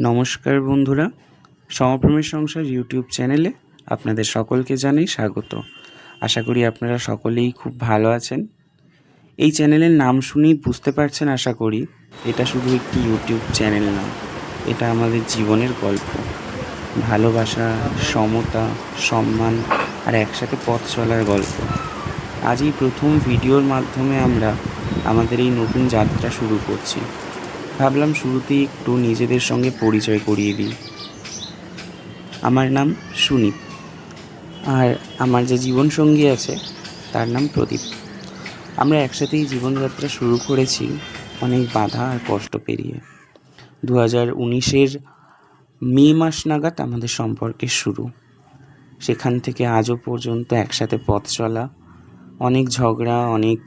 নমস্কার বন্ধুরা, সমপ্রেমের সংসার ইউটিউব চ্যানেলে আপনাদের সকলকে জানাই স্বাগত। আশা করি আপনারা সকলেই খুব ভালো আছেন। এই চ্যানেলের নাম শুনেই বুঝতে পারছেন আশা করি এটা শুধু একটি ইউটিউব চ্যানেল না, এটা আমাদের জীবনের গল্প। ভালোবাসা, সমতা, সম্মান আর একসাথে পথ চলার গল্প। আজ এই প্রথম ভিডিওর মাধ্যমে আমরা আমাদের এই নতুন যাত্রা শুরু করছি। ভাবলাম শুরুতেই একটু নিজেদের সঙ্গে পরিচয় করিয়ে দিই। আমার নাম সুনীপ, আর আমার যে জীবনসঙ্গী আছে তার নাম প্রদীপ। আমরা একসাথেই জীবনযাত্রা শুরু করেছি অনেক বাধা আর কষ্ট পেরিয়ে। 2019-এর মে মাস নাগাদ আমাদের সম্পর্কের শুরু। সেখান থেকে আজও পর্যন্ত একসাথে পথ চলা, অনেক ঝগড়া, অনেক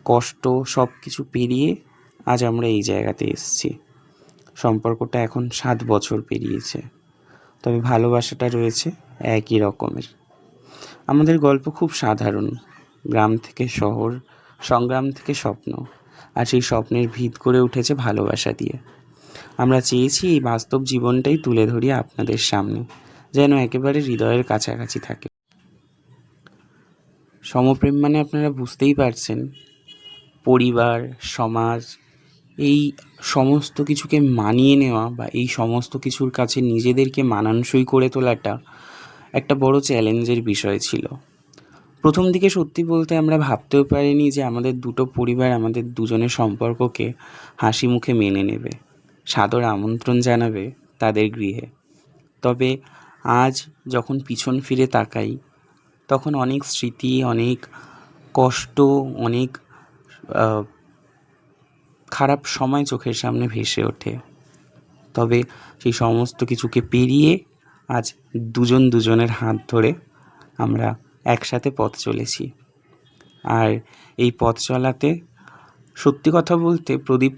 কষ্ট, সব কিছু পেরিয়ে আজ আমরা এই জায়গাতে এসেছি। সম্পর্কটা এখন 7 বছর পেরিয়েছে, তবে ভালোবাসাটা রয়েছে একই রকমের। আমাদের গল্প খুব সাধারণ, গ্রাম থেকে শহর, সংগ্রাম থেকে স্বপ্ন, আর সেই স্বপ্নের ভিত করে উঠেছে ভালোবাসা দিয়ে। আমরা চেয়েছি এই বাস্তব জীবনটাই তুলে ধরি আপনাদের সামনে, যেন একেবারে হৃদয়ের কাছাকাছি থাকে। সমপ্রেম মানে আপনারা বুঝতেই পারছেন, পরিবার, সমাজ, এই সমস্ত কিছুকে মানিয়ে নেওয়া বা এই সমস্ত কিছুর কাছে নিজেদেরকে মানানসই করে তোলাটা একটা বড় চ্যালেঞ্জের বিষয় ছিল। প্রথম দিকে সত্যি বলতে আমরা ভাবতেও পারিনি যে আমাদের দুটো পরিবার আমাদের দুজনের সম্পর্ককে হাসি মুখে মেনে নেবে, সাদর আমন্ত্রণ জানাবে তাদের গৃহে। তবে আজ যখন পিছন ফিরে তাকাই, তখন অনেক স্মৃতি, অনেক কষ্ট, অনেক খারাপ সময় চোখের সামনে ভেসে ওঠে। তবে সেই সমস্ত কিছুকে পেরিয়ে আজ দুজনের হাত ধরে আমরা একসাথে পথ চলেছি। আর এই পথ চলাতে সত্যি কথা বলতে প্রদীপ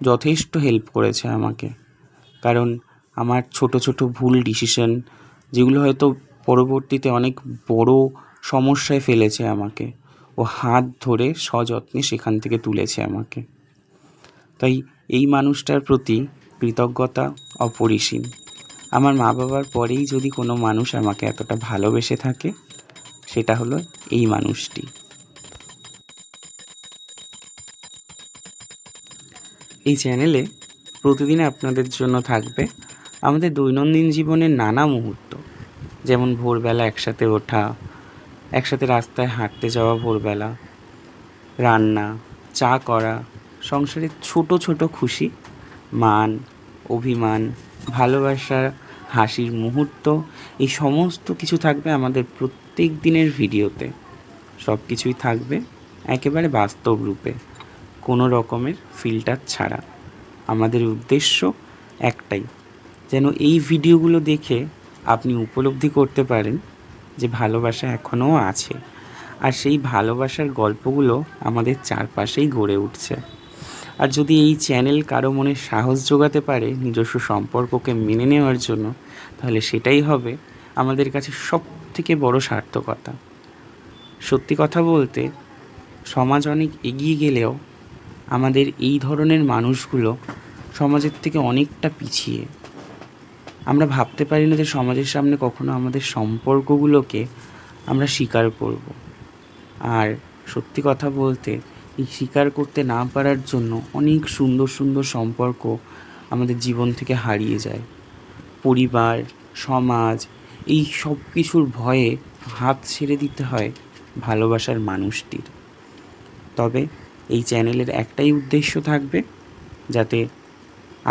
যথেষ্ট হেল্প করেছে আমাকে। কারণ আমার ছোট ছোট ভুল ডিসিশন, যেগুলো হয়তো পরবর্তীতে অনেক বড় সমস্যায় ফেলেছে আমাকে, ও হাত ধরে সযত্নে সেখান থেকে তুলেছে আমাকে। তাই এই মানুষটার প্রতি কৃতজ্ঞতা অপরিসীম। আমার মা বাবার পরেই যদি কোনো মানুষ আমাকে এতটা ভালোবেসে থাকে, সেটা হলো এই মানুষটি। এই চ্যানেলে প্রতিদিন আপনাদের জন্য থাকবে আমাদের দৈনন্দিন জীবনের নানা মুহূর্ত, যেমন ভোরবেলা একসাথে ওঠা, একসাথে রাস্তায় হাঁটতে যাওয়া ভোরবেলা, রান্না, চা করা, সংসারের ছোট ছোট খুশি, মান, অভিমান, ভালোবাসা, হাসির মুহূর্ত, এই সমস্ত কিছু থাকবে আমাদের প্রত্যেক দিনের ভিডিওতে। সব কিছুই থাকবে একেবারে বাস্তব রূপে, কোনো রকমের ফিল্টার ছাড়া। আমাদের উদ্দেশ্য একটাই, যেন এই ভিডিওগুলো দেখে আপনি উপলব্ধি করতে পারেন যে ভালোবাসা এখনও আছে, আর সেই ভালোবাসার গল্পগুলো আমাদের চারপাশেই গড়ে উঠছে। আর যদি এই চ্যানেল কারো মনে সাহস জোগাতে পারে নিজস্ব সম্পর্ককে মেনে নেওয়ার জন্য, তাহলে সেটাই হবে আমাদের কাছে সব থেকে বড় সার্থকতা। সত্যি কথা বলতে সমাজ অনেক এগিয়ে গেলেও আমাদের এই ধরনের মানুষগুলো সমাজের থেকে অনেকটা পিছিয়ে। আমরা ভাবতে পারি না যে সমাজের সামনে কখনো আমাদের সম্পর্কগুলোকে আমরা স্বীকার করব। আর সত্যি কথা বলতে এই স্বীকার করতে না পারার জন্য অনেক সুন্দর সুন্দর সম্পর্ক আমাদের জীবন থেকে হারিয়ে যায়। পরিবার, সমাজ, এই সব কিছুর ভয়ে হাত ছেড়ে দিতে হয় ভালোবাসার মানুষটির। তবে এই চ্যানেলের একটাই উদ্দেশ্য থাকবে, যাতে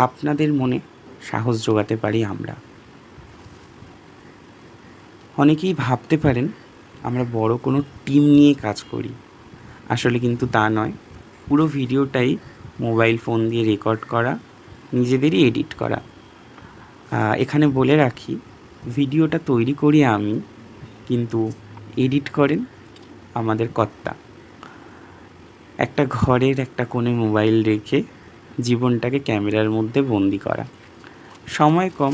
আপনাদের মনে সাহস জোগাতে পারি আমরা। অনেকেই ভাবতে পারেন আমরা বড় কোনো টিম নিয়ে কাজ করি, আসলে কিন্তু তা নয়। পুরো ভিডিওটাই মোবাইল ফোন দিয়ে রেকর্ড করা, নিজেদেরই এডিট করা। এখানে বলে রাখি, ভিডিওটা তৈরি করি আমি, কিন্তু এডিট করেন আমাদের কর্তা। একটা ঘরের একটা কোণে মোবাইল রেখে জীবনটাকে ক্যামেরার মধ্যে বন্দি করা। সময় কম,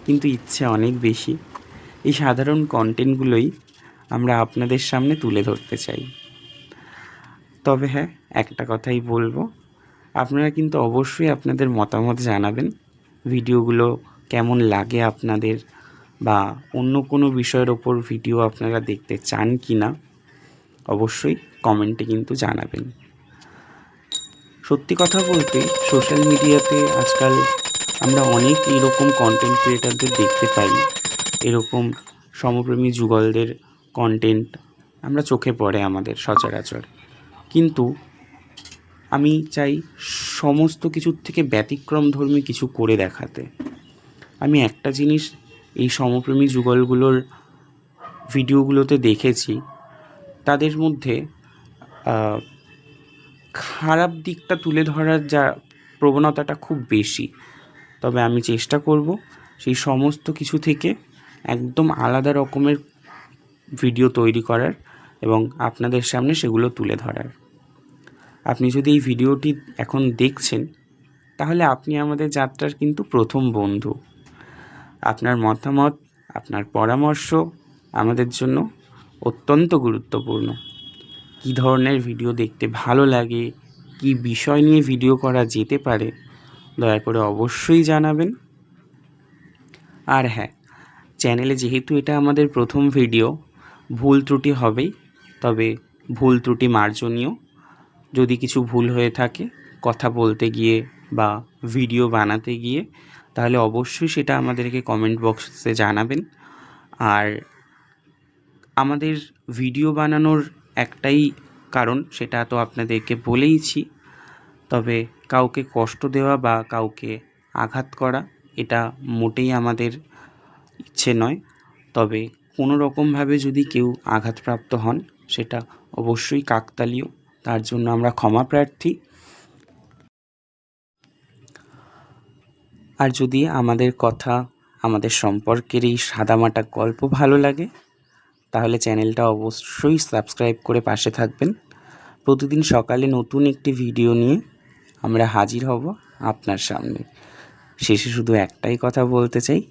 কিন্তু ইচ্ছে অনেক বেশি। এই সাধারণ কন্টেন্টগুলোই আমরা আপনাদের সামনে তুলে ধরতে চাই। তবে হ্যাঁ, একটা কথাই বলবো, আপনারা কিন্তু অবশ্যই আপনাদের মতামত জানাবেন, ভিডিওগুলো কেমন লাগে আপনাদের, বা অন্য কোনো বিষয়ের ওপর ভিডিও আপনারা দেখতে চান কি না অবশ্যই কমেন্টে কিন্তু জানাবেন। সত্যি কথা বলতে সোশ্যাল মিডিয়াতে আজকাল আমরা অনেক এরকম কন্টেন্ট ক্রিয়েটারদের দেখতে পাই, এরকম সমপ্রেমী যুগলদের কন্টেন্ট আমরা চোখে পড়ে আমাদের সচরাচর, কিন্তু আমি চাই সমস্ত কিছুর থেকে ব্যতিক্রমধর্মী কিছু করে দেখাতে। আমি একটা জিনিস এই সমপ্রেমী যুগলগুলোর ভিডিওগুলোতে দেখেছি, তাদের মধ্যে খারাপ দিকটা তুলে ধরার যা প্রবণতাটা খুব বেশি। তবে আমি চেষ্টা করব সেই সমস্ত কিছু থেকে একদম আলাদা রকমের ভিডিও তৈরি করার এবং আপনাদের সামনে সেগুলো তুলে ধরার। আপনি যদি এই ভিডিওটি এখন দেখছেন, তাহলে আপনি আমাদের যাত্রার কিন্তু প্রথম বন্ধু। আপনার মতামত, আপনার পরামর্শ আমাদের জন্য অত্যন্ত গুরুত্বপূর্ণ। কী ধরনের ভিডিও দেখতে ভালো লাগে, কী বিষয় নিয়ে ভিডিও করা যেতে পারে, দয়া করে অবশ্যই জানাবেন। আর হ্যাঁ, চ্যানেলে যেহেতু এটা আমাদের প্রথম ভিডিও, ভুল ত্রুটি হবেই, তবে ভুল ত্রুটি মার্জনীয়। যদি কিছু ভুল হয়ে থাকে কথা বলতে গিয়ে বা ভিডিও বানাতে গিয়ে, তাহলে অবশ্যই সেটা আমাদেরকে কমেন্ট বক্সে জানাবেন। আর আমাদের ভিডিও বানানোর একটাই কারণ, সেটা তো আপনাদেরকে বলেইছি, তবে কাউকে কষ্ট দেওয়া বা কাউকে আঘাত করা এটা মোটেই আমাদের ইচ্ছে নয়। তবে কোনো রকমভাবে যদি কেউ আঘাতপ্রাপ্ত হন, সেটা অবশ্যই কাকতালীয়, তার জন্য আমরা ক্ষমা প্রার্থী। আর যদি আমাদের কথা, আমাদের সম্পর্কের এই সাদামাটা গল্প ভালো লাগে, তাহলে চ্যানেলটা অবশ্যই সাবস্ক্রাইব করে পাশে থাকবেন। প্রতিদিন সকালে নতুন একটি ভিডিও নিয়ে আমরা হাজির হব আপনার সামনে। শেষে শুধু একটাই কথা বলতে চাই,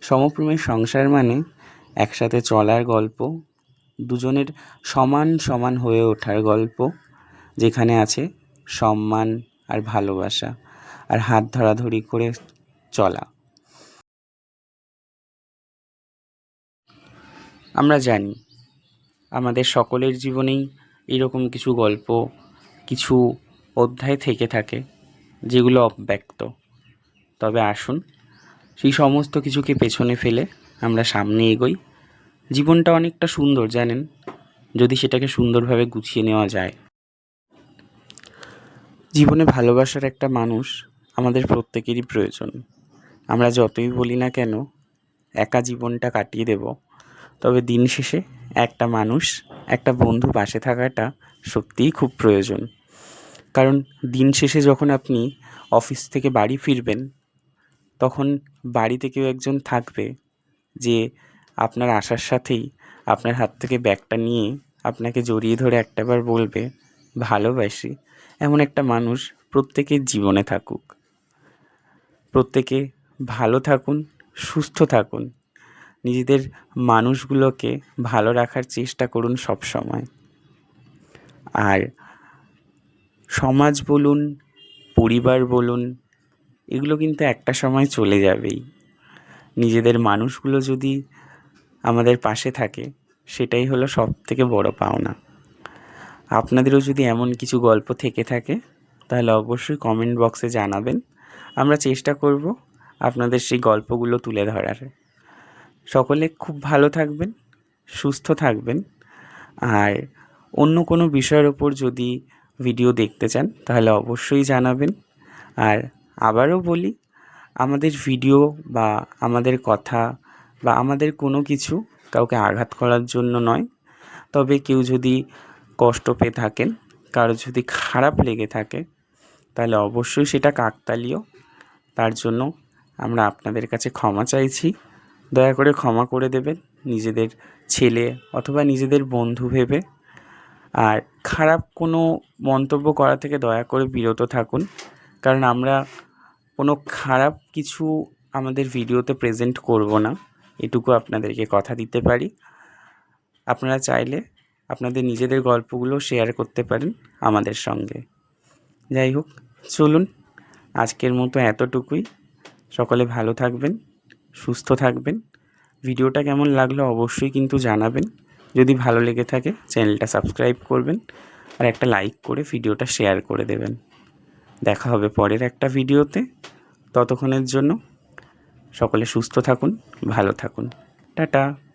সমপ্রেমের সংসার মানে একসাথে চলার গল্প, দুজনের সমান সমান হয়ে ওঠার গল্প, যেখানে আছে সম্মান আর ভালোবাসা আর হাত ধরাধরি করে চলা। আমরা জানি আমাদের সকলের জীবনেই এরকম কিছু গল্প, কিছু অধ্যায় থেকে থাকে যেগুলো অব্যক্ত। তবে আসুন সেই সমস্ত কিছুকে পেছনে ফেলে আমরা সামনে এগোই। জীবনটা অনেকটা সুন্দর জানেন, যদি সেটাকে সুন্দরভাবে গুছিয়ে নেওয়া যায়। জীবনে ভালোবাসার একটা মানুষ আমাদের প্রত্যেকেরই প্রয়োজন। আমরা যতই বলি না কেন একা জীবনটা কাটিয়ে দেব, তবে দিন শেষে একটা মানুষ, একটা বন্ধু পাশে থাকাটা সত্যিই খুব প্রয়োজন। কারণ দিন শেষে যখন আপনি অফিস থেকে বাড়ি ফিরবেন, তখন বাড়িতে কেউ একজন থাকবে যে আপনার আসার সাথেই আপনার হাত থেকে ব্যাগটা নিয়ে আপনাকে জড়িয়ে ধরে একটাবার বলবে ভালোবাসি। এমন একটা মানুষ প্রত্যেকের জীবনে থাকুক। প্রত্যেকে ভালো থাকুন, সুস্থ থাকুন, নিজেদের মানুষগুলোকে ভালো রাখার চেষ্টা করুন সব সময়। আর সমাজ বলুন, পরিবার বলুন, এগুলো কিন্তু একটা সময় চলে যাবেই। নিজেদের মানুষগুলো যদি আমাদের পাশে থাকে, সেটাই হলো সবথেকে বড় পাওনা। আপনাদেরও যদি এমন কিছু গল্প থেকে থাকে, তাহলে অবশ্যই কমেন্ট বক্সে জানাবেন। আমরা চেষ্টা করব আপনাদের সেই গল্পগুলো তুলে ধরার। সকলে খুব ভালো থাকবেন, সুস্থ থাকবেন। আর অন্য কোনো বিষয়ের ওপর যদি ভিডিও দেখতে চান, তাহলে অবশ্যই জানাবেন। আর আবারও বলি, আমাদের ভিডিও বা আমাদের কথা বা আমাদের কোনো কিছু কাউকে আঘাত করার জন্য নয়। তবে কেউ যদি কষ্ট পেয়ে থাকেন, কারো যদি খারাপ লেগে থাকে, তাহলে অবশ্যই সেটা কাকতালীয়। তার জন্য আমরা আপনাদের কাছে ক্ষমা চাইছি। দয়া করে ক্ষমা করে দেবেন, নিজেদের ছেলে অথবা নিজেদের বন্ধু ভেবে। আর খারাপ কোনো মন্তব্য করা থেকে দয়া করে বিরত থাকুন, কারণ আমরা কোনো খারাপ কিছু আমাদের ভিডিওতে প্রেজেন্ট করব না, এটুকু আপনাদেরকে কথা দিতে পারি। আপনারা চাইলে আপনাদের নিজেদের গল্পগুলো শেয়ার করতে পারেন আমাদের সঙ্গে। যাই হোক, চলুন আজকের মতো এতটুকুই। সকলে ভালো থাকবেন, সুস্থ থাকবেন। ভিডিওটা কেমন লাগলো অবশ্যই কিন্তু জানাবেন। যদি ভালো লেগে থাকে চ্যানেলটা সাবস্ক্রাইব করবেন আর একটা লাইক করে ভিডিওটা শেয়ার করে দেবেন। দেখা হবে পরের একটা ভিডিওতে। ততক্ষণের জন্য সকলে সুস্থ থাকুন, ভালো থাকুন। টাটা।